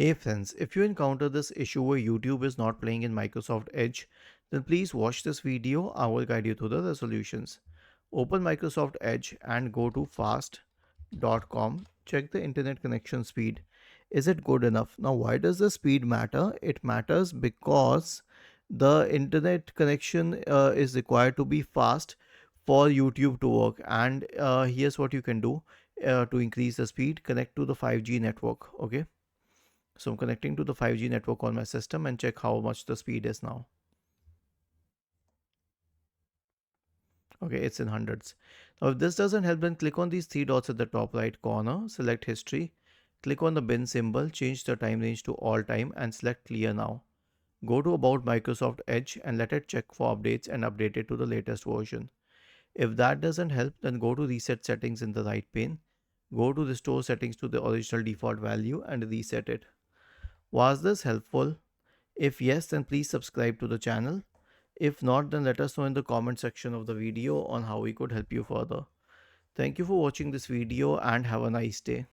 Hey friends, if you encounter this issue where YouTube is not playing in Microsoft Edge, then please watch this video. I will guide you through the resolutions. Open Microsoft Edge and go to fast.com. Check the internet connection speed. Is it good enough? Now, why does the speed matter? It matters because the internet connection is required to be fast for YouTube to work. And here's what you can do to increase the speed: connect to the 5G network. Okay, so I'm connecting to the 5G network on my system and check how much the speed is now. Okay, it's in hundreds. Now, if this doesn't help, then click on these three dots at the top right corner, select history, click on the bin symbol, change the time range to all time and select clear now. Go to about Microsoft Edge and let it check for updates and update it to the latest version. If that doesn't help, then go to reset settings in the right pane. Go to restore settings to the original default value and reset it. Was this helpful? If yes, then please subscribe to the channel. If not, then let us know in the comment section of the video on how we could help you further. Thank you for watching this video and have a nice day.